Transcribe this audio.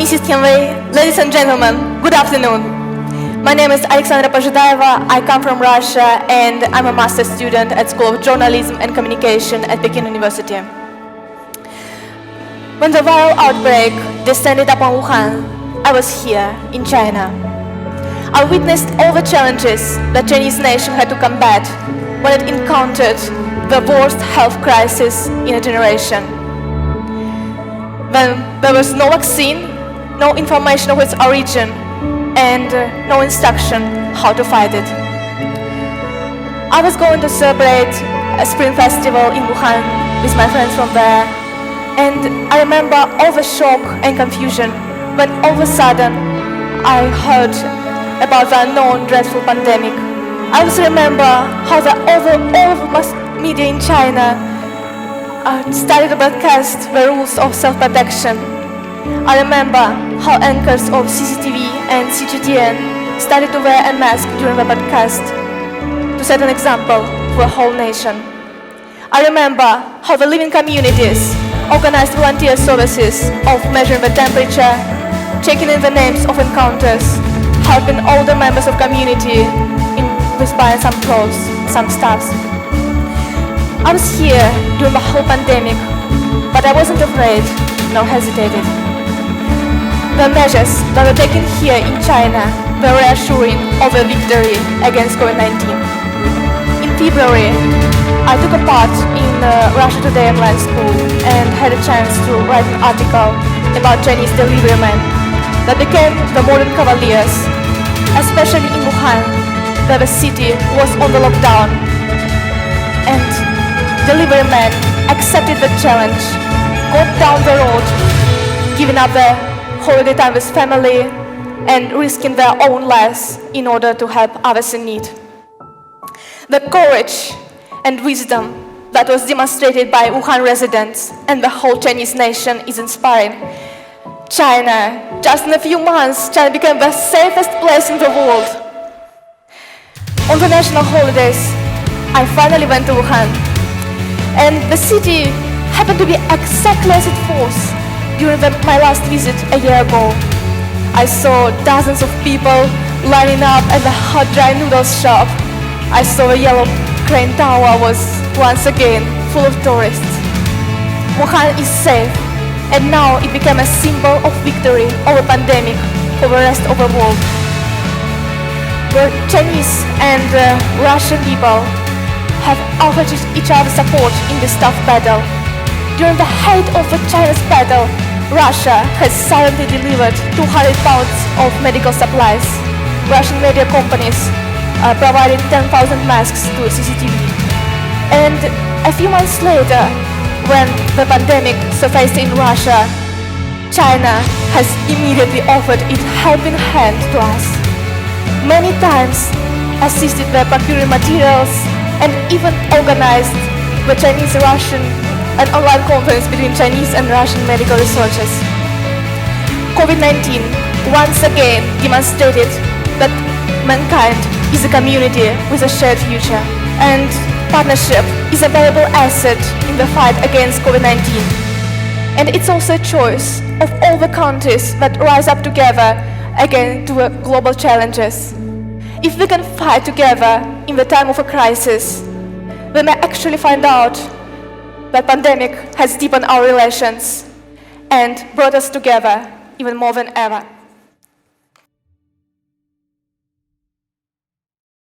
Mrs. Tianwei, ladies and gentlemen, good afternoon. My name is Alexandra Pozhidaeva. I come from Russia and I'm a master's student at School of Journalism and Communication at Peking University. When the viral outbreak descended upon Wuhan, I was here in China. I witnessed all the challenges the Chinese nation had to combat when it encountered the worst health crisis in a generation. When there was no vaccine, no information of its origin, and no instruction how to fight it. I was going to celebrate a spring festival in Wuhan with my friends from there, and I remember all the shock and confusion when all of a sudden I heard about the unknown dreadful pandemic. I also remember how all of mass media in China started to broadcast the rules of self-protection. I remember how anchors of CCTV and CGTN started to wear a mask during the broadcast to set an example for a whole nation. I remember how the living communities organized volunteer services of measuring the temperature, checking in the names of encounters, helping older members of community with buying some clothes, some stuff. I was here during the whole pandemic, but I wasn't afraid nor hesitated. The measures that were taken here in China were reassuring of a victory against COVID-19. In February, I took a part in Russia Today online school and had a chance to write an article about Chinese deliverymen that became the modern cavaliers, especially in Wuhan, where the city was on the lockdown. And deliverymen accepted the challenge, got down the road, giving up their holiday time with family and risking their own lives in order to help others in need. The courage and wisdom that was demonstrated by Wuhan residents and the whole Chinese nation is inspiring. China, just in a few months, China became the safest place in the world. On the national holidays, I finally went to Wuhan, and the city happened to be exactly as it was during my last visit a year ago. I saw dozens of people lining up at the hot dry noodles shop. I saw the yellow crane tower was once again full of tourists. Wuhan is safe, and now it became a symbol of victory over pandemic for the rest of the world. The Chinese and Russian people have offered each other support in this tough battle. During the height of the China's battle, Russia has silently delivered 200 pounds of medical supplies. Russian media companies provided 10,000 masks to CCTV. And a few months later, when the pandemic surfaced in Russia, China has immediately offered its helping hand to us. Many times assisted by procuring materials and even organized the Chinese-Russian an online conference between Chinese and Russian medical researchers. COVID-19 once again demonstrated that mankind is a community with a shared future, and partnership is a valuable asset in the fight against COVID-19. And it's also a choice of all the countries that rise up together again to global challenges. If we can fight together in the time of a crisis, we may actually find out the pandemic has deepened our relations and brought us together even more than ever.